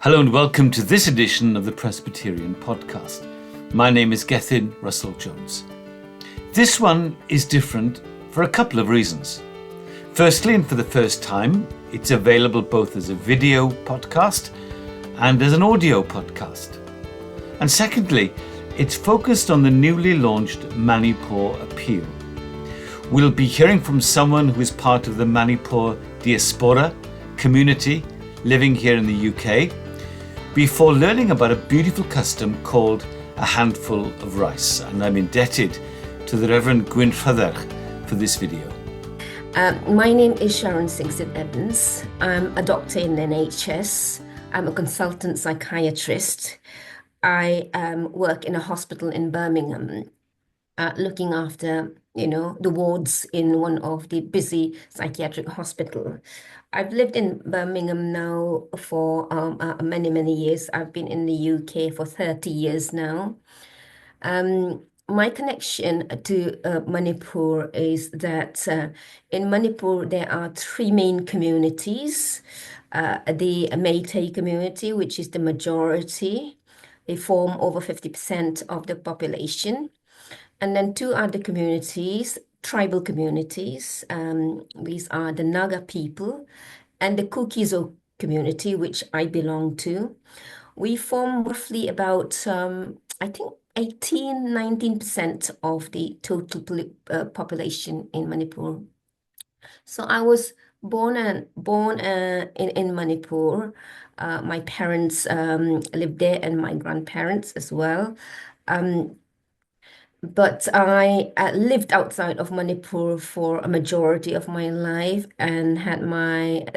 Hello and welcome to this edition of the Presbyterian Podcast. My name is Gethin Russell Jones. This one is different for a couple of reasons. Firstly, and for the first time, it's available both as a video podcast and as an audio podcast. And secondly, it's focused on the newly launched Manipur appeal. We'll be hearing from someone who is part of the Manipur diaspora community living here in the UK, before learning about a beautiful custom called a handful of rice. And I'm indebted to the Reverend Gwyn for this video. My name is Sharon Singson Evans. I'm a doctor in NHS. I'm a consultant psychiatrist. I work in a hospital in Birmingham, looking after, the wards in one of the busy psychiatric hospital. I've lived in Birmingham now for many, many years. I've been in the UK for 30 years now. My connection to Manipur is that in Manipur there are three main communities. The Meitei community, which is the majority. They form over 50% of the population. And then two other communities, tribal communities. These are the Naga people and the Kukizo community, which I belong to. We form roughly about, I think, 19% of the total population in Manipur. So I was born in Manipur. My parents lived there and my grandparents as well. But I lived outside of Manipur for a majority of my life and had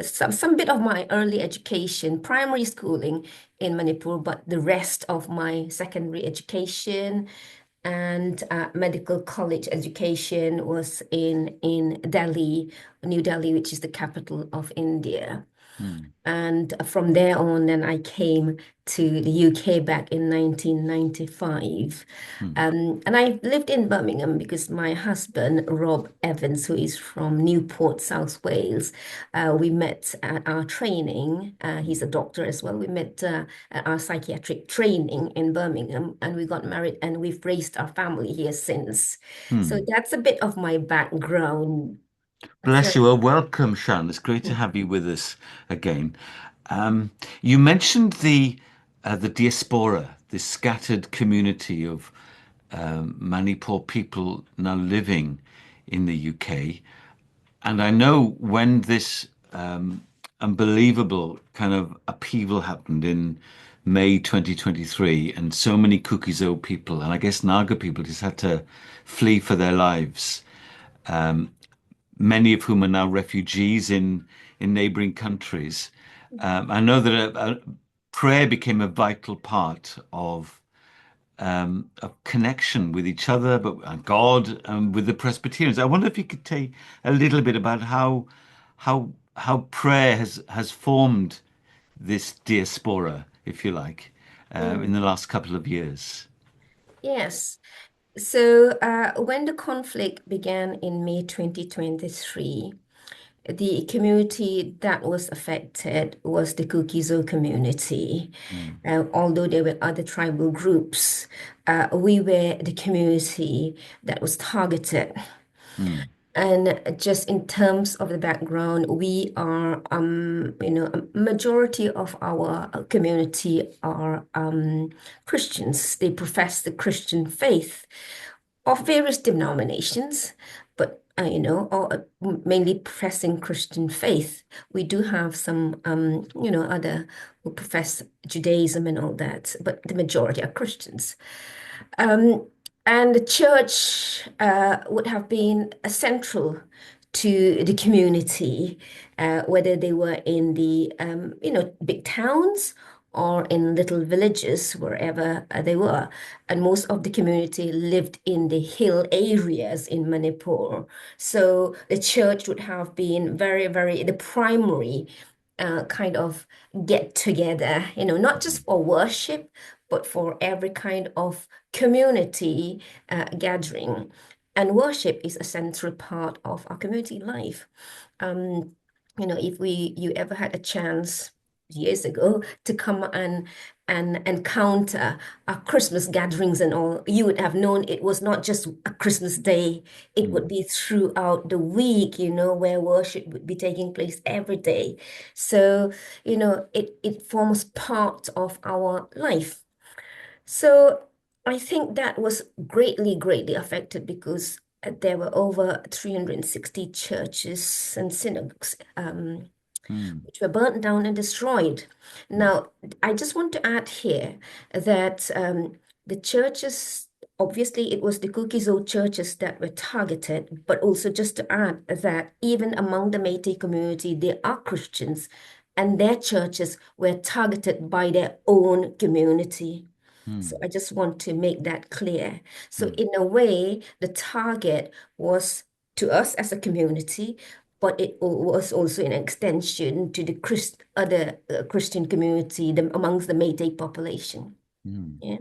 some bit of my early education, primary schooling in Manipur, but the rest of my secondary education and medical college education was in Delhi, New Delhi, which is the capital of India. And from there on, then I came to the UK back in 1995. And I lived in Birmingham because my husband, Rob Evans, who is from Newport, South Wales, we met at our training. He's a doctor as well. We met at our psychiatric training in Birmingham and we got married and we've raised our family here since. So that's a bit of my background. Bless you. Well, welcome, Sharon. It's great to have you with us again. You mentioned the diaspora, this scattered community of Manipur people now living in the UK. And I know when this unbelievable kind of upheaval happened in May 2023, and so many Kukizo people, and I guess Naga people, just had to flee for their lives. Many of whom are now refugees in neighboring countries. I know that prayer became a vital part of a connection with each other, but God and with the Presbyterians. I wonder if you could tell a little bit about how prayer has formed this diaspora, if you like, in the last couple of years. Yes. So when the conflict began in May 2023, the community that was affected was the Kukizo community. Although there were other tribal groups, we were the community that was targeted. And just in terms of the background, we are, a majority of our community are Christians. They profess the Christian faith of various denominations, but or mainly professing Christian faith. We do have some, other who profess Judaism and all that, but the majority are Christians. And the church would have been central to the community, whether they were in the big towns or in little villages, wherever they were. And most of the community lived in the hill areas in Manipur. So the church would have been very, very the primary kind of get together, not just for worship, but for every kind of community gathering. And worship is a central part of our community life. If you ever had a chance years ago to come and encounter our Christmas gatherings and all, you would have known it was not just a Christmas day. It would Mm. be throughout the week, where worship would be taking place every day. So, it forms part of our life. So I think that was greatly, greatly affected because there were over 360 churches and synagogues Mm. which were burnt down and destroyed. Mm. Now, I just want to add here that the churches, obviously, it was the Kukizo churches that were targeted, but also just to add that even among the Métis community, there are Christians, and their churches were targeted by their own community. So Mm. I just want to make that clear. So Mm. in a way, the target was to us as a community, but it was also an extension to the other Christian community amongst the Métis population. Mm. Yeah.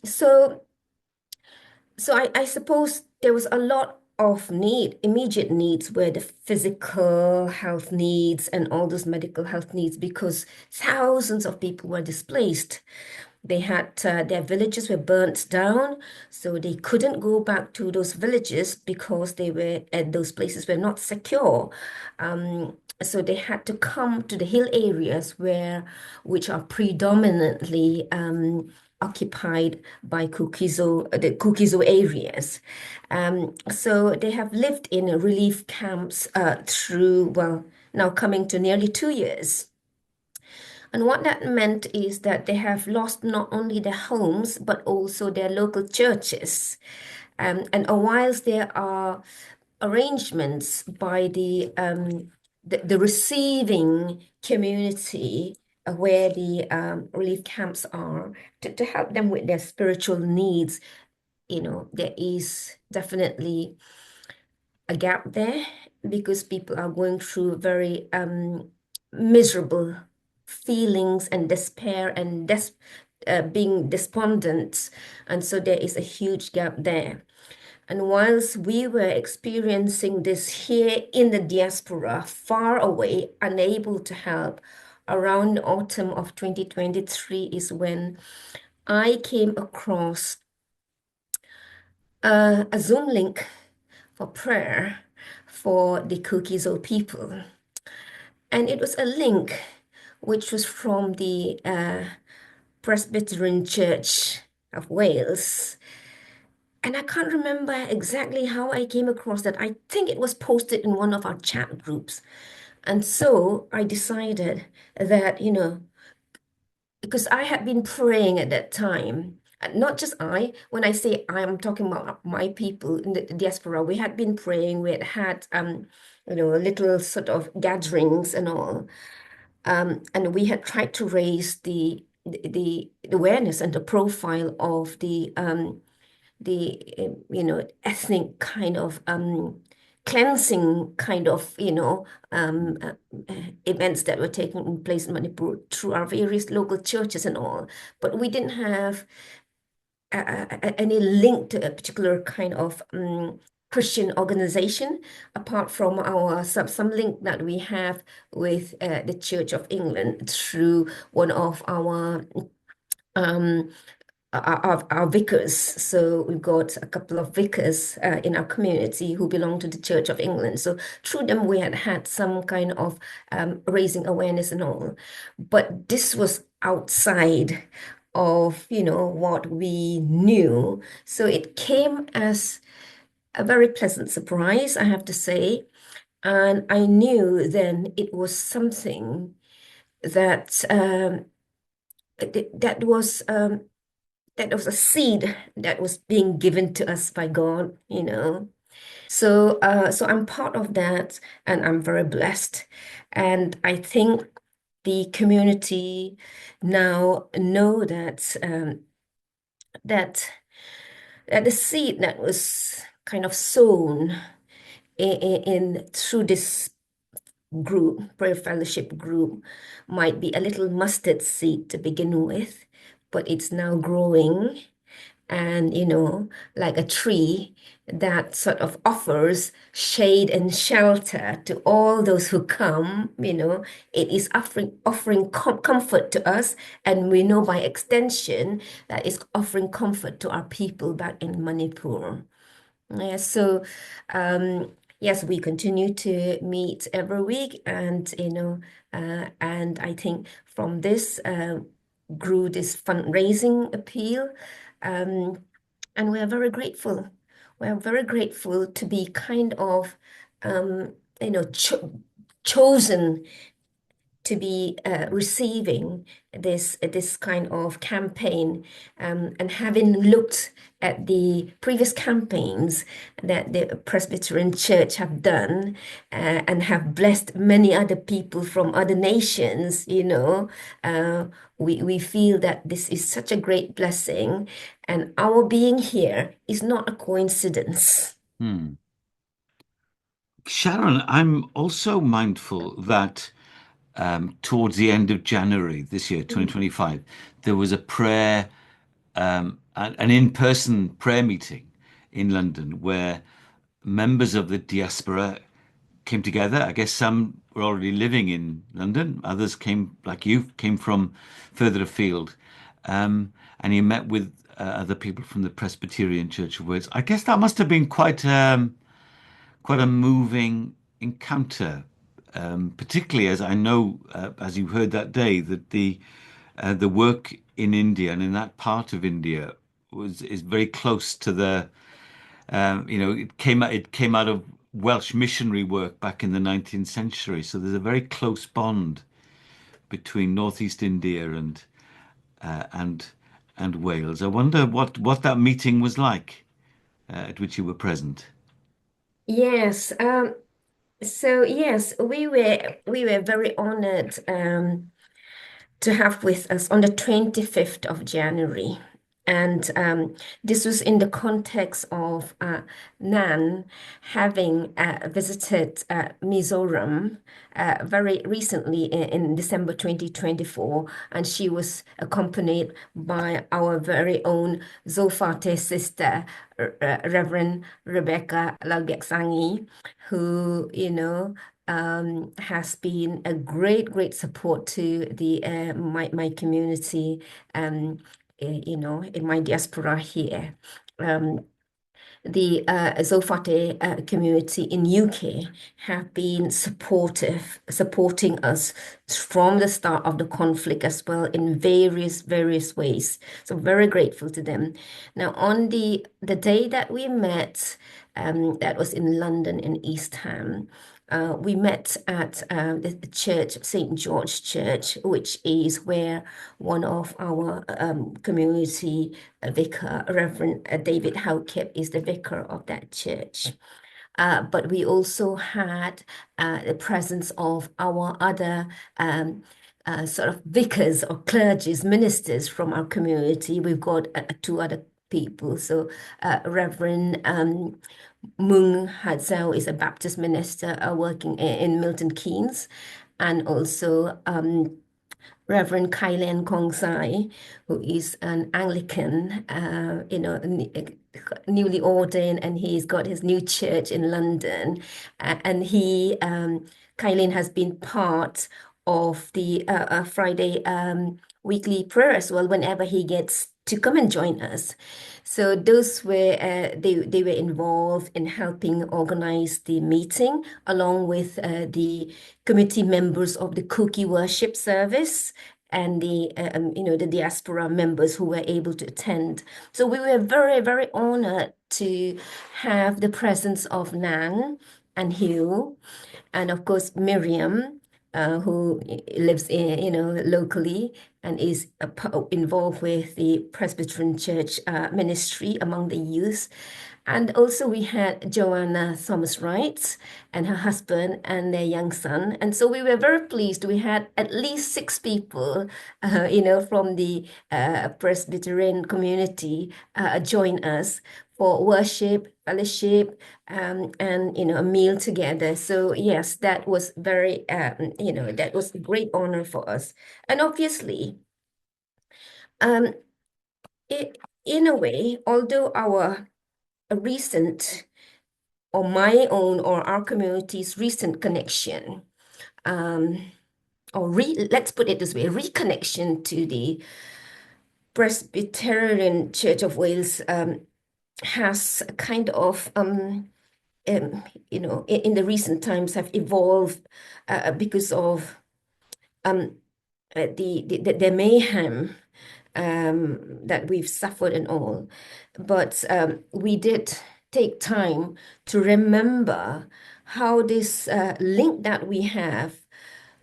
So I suppose there was a lot of immediate needs were the physical health needs and all those medical health needs because thousands of people were displaced. They had their villages were burnt down, so they couldn't go back to those villages because those places were not secure. So they had to come to the hill areas which are predominantly occupied by the Kukizo areas. So they have lived in relief camps well, now coming to nearly 2 years. And what that meant is that they have lost not only their homes, but also their local churches. And whilst there are arrangements by the receiving community where the relief camps are to help them with their spiritual needs, there is definitely a gap there because people are going through very miserable feelings and despair and being despondent. And so there is a huge gap there. And whilst we were experiencing this here in the diaspora, far away, unable to help, around autumn of 2023 is when I came across a Zoom link for prayer for the Kukizo people. And it was a link which was from the Presbyterian Church of Wales. And I can't remember exactly how I came across that. I think it was posted in one of our chat groups. And so I decided that, because I had been praying at that time, not just when I say I'm talking about my people in the diaspora, we had been praying, we had little sort of gatherings and all. And we had tried to raise the awareness and the profile of the ethnic kind of cleansing kind of events that were taking place in Manipur through our various local churches and all, but we didn't have any link to a particular kind of Christian organization apart from some link that we have with the Church of England through one of um, our vicars. So we've got a couple of vicars in our community who belong to the Church of England. So through them, we had some kind of raising awareness and all. But this was outside of, what we knew. So it came as a very pleasant surprise, I have to say. And I knew then it was something that that was a seed that was being given to us by God. So I'm part of that, and I'm very blessed. And I think the community now know that that the seed that was kind of sown through this group, prayer fellowship group, might be a little mustard seed to begin with, but it's now growing and, like a tree that sort of offers shade and shelter to all those who come, it is offering comfort to us, and we know by extension that it's offering comfort to our people back in Manipur. Yeah, so yes, we continue to meet every week, and and I think from this grew this fundraising appeal, um, and we are very grateful. We are very grateful to be kind of chosen to be receiving this kind of campaign, and having looked at the previous campaigns that the Presbyterian Church have done, and have blessed many other people from other nations, we feel that this is such a great blessing, and our being here is not a coincidence. Hmm. Sharon, I'm also mindful that towards the end of January this year, 2025, there was a prayer, an in-person prayer meeting in London where members of the diaspora came together. I guess some were already living in London, others came, like you, came from further afield. And you met with other people from the Presbyterian Church of Wales. I guess that must have been quite a moving encounter, particularly as I know, as you heard that day, that the work in India and in that part of India is very close to it came out of Welsh missionary work back in the 19th century. So there's a very close bond between Northeast India uh, and and Wales. I wonder what that meeting was like at which you were present. Yes. So yes, we were very honored to have with us on the 25th of January. And this was in the context of Nan having visited Mizoram very recently in December 2024. And she was accompanied by our very own Zofate sister, Reverend Rebecca Lagyaksangi, who, has been a great support to the my community, in my diaspora here. Um, the Zofate community in UK have been supporting us from the start of the conflict as well in various ways. So very grateful to them. Now, on the day that we met, that was in London in East Ham. We met at the church, St. George Church, which is where one of our community vicar, Reverend David Howkip, is the vicar of that church. But we also had the presence of our other sort of vicars or clergies, ministers from our community. We've got two other people. So Reverend Mung Hatzao is a Baptist minister working in Milton Keynes, and also Reverend Kylan Kongsai, who is an Anglican, newly ordained, and he's got his new church in London. And Kylan has been part of the Friday weekly prayer as well, whenever he gets to come and join us. So those were they were involved in helping organize the meeting, along with the committee members of the cookie worship service and the diaspora members who were able to attend. So we were very honored to have the presence of Nan and Hugh, and of course Miriam, who lives locally and is involved with the Presbyterian Church ministry among the youth. And also we had Joanna Thomas Wright and her husband and their young son. And so we were very pleased. We had at least 6 people, from the Presbyterian community join us for worship, fellowship, and a meal together. So yes, that was that was a great honor for us. And obviously, um, it in a way, although our recent or my own or our community's recent connection, let's put it this way, reconnection to the Presbyterian Church of Wales has a kind of in the recent times have evolved because of the mayhem that we've suffered and all. But we did take time to remember how this link that we have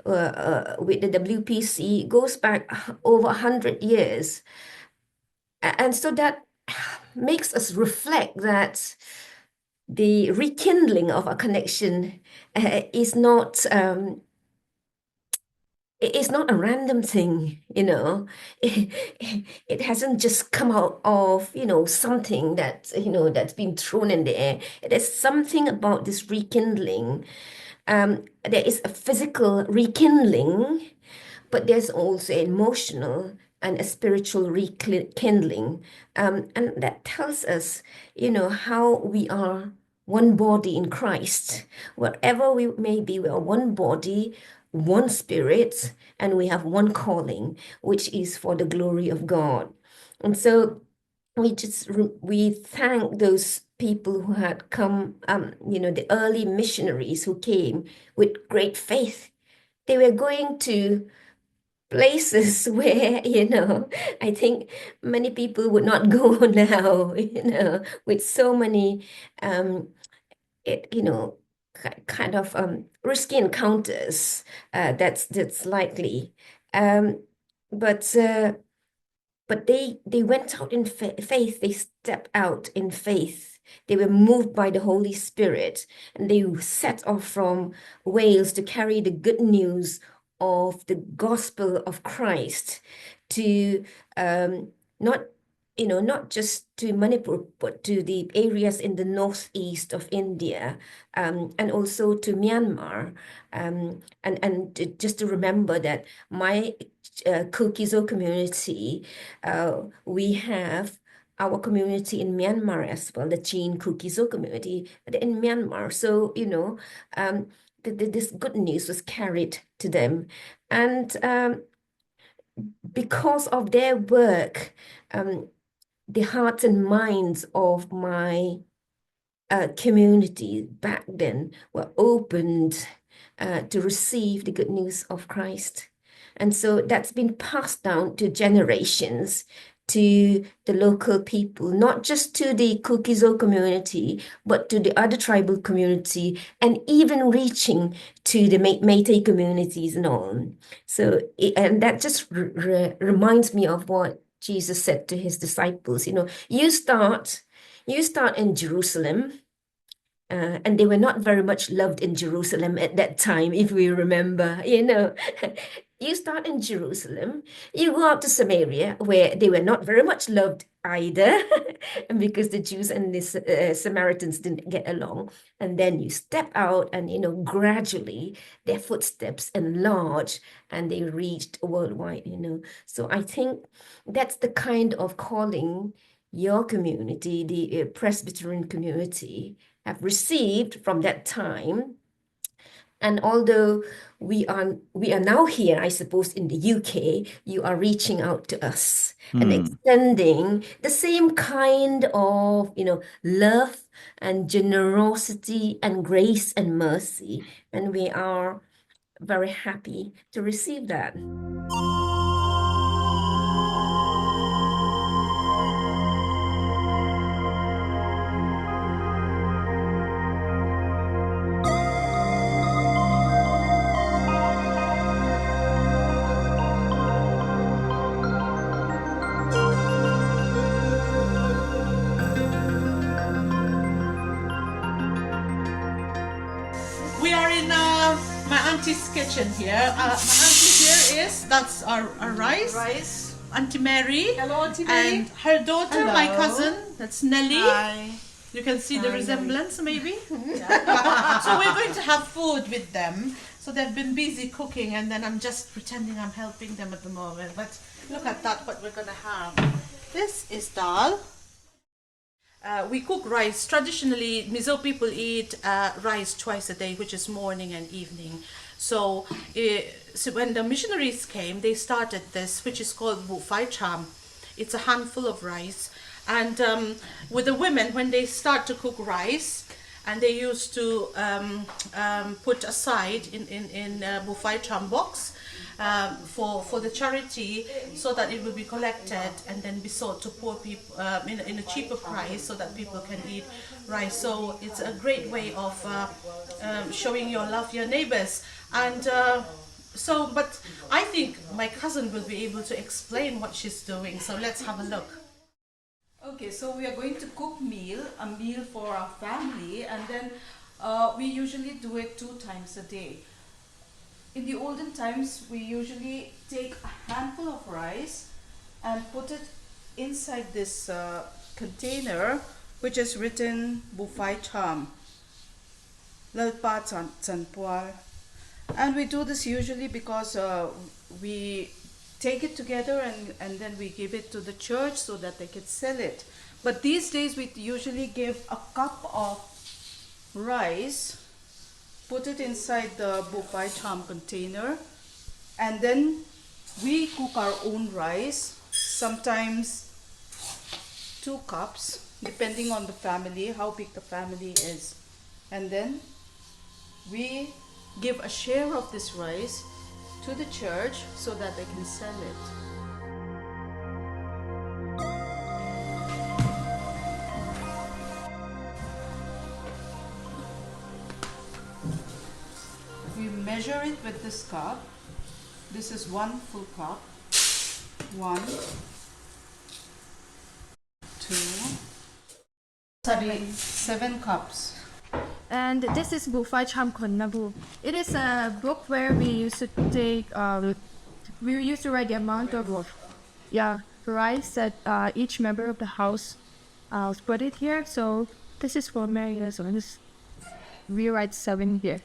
with the WPC goes back over 100 years. And so that makes us reflect that the rekindling of a connection is not it's not a random thing, you know. It hasn't just come out of, something that, that's been thrown in the air. There's something about this rekindling. There is a physical rekindling, but there's also emotional and a spiritual rekindling. And that tells us, how we are one body in Christ. Wherever we may be, we are one body, one spirit, and we have one calling, which is for the glory of God. And so we thank those people who had come, the early missionaries who came with great faith. They were going to places where, I think many people would not go now, with so many, it, you know, kind of risky encounters that's likely. Um, but they went out in faith. They stepped out in faith. They were moved by the Holy Spirit, and they set off from Wales to carry the good news of the gospel of Christ to not not just to Manipur, but to the areas in the northeast of India, and also to Myanmar. Just to remember that my Kukizo community, we have our community in Myanmar as well, the Chin Kukizo community in Myanmar. So, this good news was carried to them. And because of their work, the hearts and minds of my community back then were opened to receive the good news of Christ. And so that's been passed down to generations, to the local people, not just to the Kukizo community, but to the other tribal community, and even reaching to the Métis communities and all. So, and that just reminds me of what Jesus said to his disciples, you start in Jerusalem, and they were not very much loved in Jerusalem at that time, if we remember, You start in Jerusalem, you go out to Samaria, where they were not very much loved either, and because the Jews and the Samaritans didn't get along. And then you step out, and gradually their footsteps enlarge, and they reached worldwide. So I think that's the kind of calling your community, the Presbyterian community, have received from that time. And although we are now here, I suppose, in the UK, you are reaching out to us and extending the same kind of, love and generosity and grace and mercy. And we are very happy to receive that. We are in my auntie's kitchen here. My auntie here that's our rice. Auntie Mary. Hello, Auntie Mary. And her daughter, Hello. my cousin, that's Nelly. Hi. You can see the Hi, resemblance, maybe. So we're going to have food with them. So they've been busy cooking, and then I'm just pretending I'm helping them at the moment. But look at that, what we're gonna have. This is dal. We cook rice. Traditionally, Mizo people eat rice twice a day, which is morning and evening. So when the missionaries came, they started this, which is called bufai cham. It's a handful of rice. And with the women, when they start to cook rice, and they used to put aside in bufai cham box for the charity, so that it will be collected and then be sold to poor people in a cheaper price, so that people can eat rice. So it's a great way of showing your love to your neighbors. And but I think my cousin will be able to explain what she's doing. So let's have a look. Okay, so we are going to cook a meal for our family, and then we usually do it 2 times a day. In the olden times, we usually take a handful of rice and put it inside this container, which is written Bufai Cham, Lalpa Chanpual. And we do this usually because we take it together and then we give it to the church so that they can sell it. But these days we usually give a cup of rice, put it inside the bufai cham container, and then we cook our own rice, sometimes 2 cups, depending on the family, how big the family is. And then we give a share of this rice to the church so that they can sell it. We measure it with this cup. This is 1 full cup. 1, 2, 7 cups. And this is Bufai Cham Konnabu. It is a book where we used to take, we used to write the amount of rice that each member of the house put it here. So this is for Mary. So we write 7 here.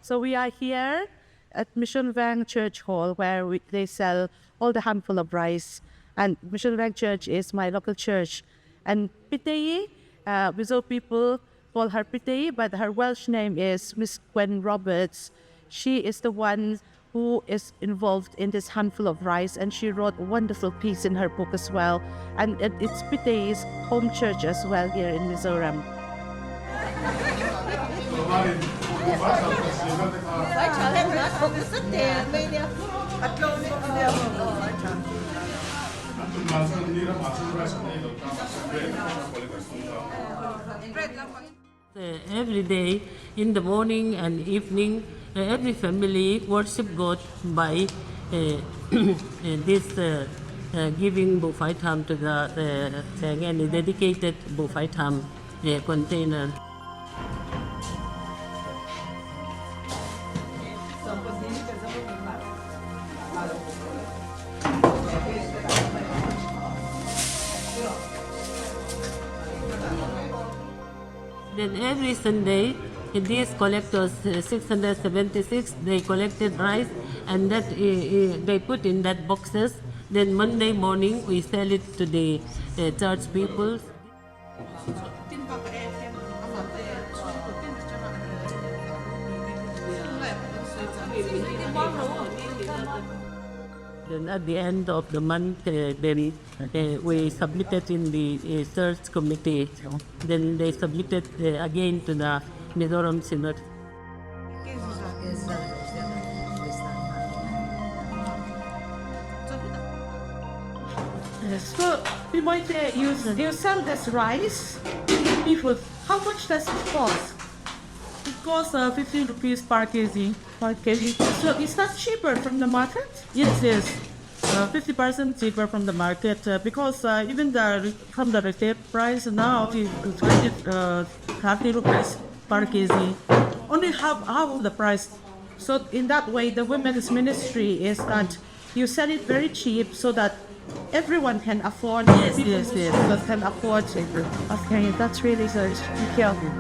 So we are here at Mission Vang Church Hall, where they sell all the handful of rice. And Mission Vang Church is my local church. And Pitei, Mizo people call her Pitei, but her Welsh name is Miss Gwen Roberts. She is the one who is involved in this handful of rice, and she wrote a wonderful piece in her book as well. And it's Pitei's home church as well here in Mizoram. Every day, in the morning and evening, every family worship God by this giving Bufai Tham to the again dedicated Bufai Tham container. Then every Sunday, these collectors, 676, they collected rice, and that they put in that boxes. Then Monday morning, we sell it to the church people. Then at the end of the month, then we submitted in the search committee. Then they submitted again to the Mizoram Synod. So we might you sell this rice. People, how much does it cost? It costs 15 rupees per kg. So it's not cheaper from the market? Yes, it is. 50% cheaper from the market because even from the retail price now it is 30 rupees per kg. Only half of the price. So in that way, the women's ministry is that you sell it very cheap so that everyone can afford. Yes. Can afford it. Okay, that's really good. Thank you.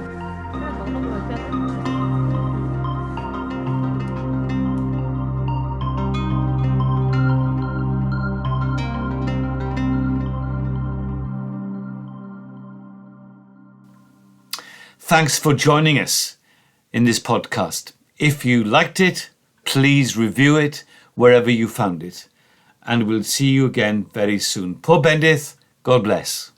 Thanks for joining us in this podcast. If you liked it, please review it wherever you found it. And we'll see you again very soon. Pob Bendith, God bless.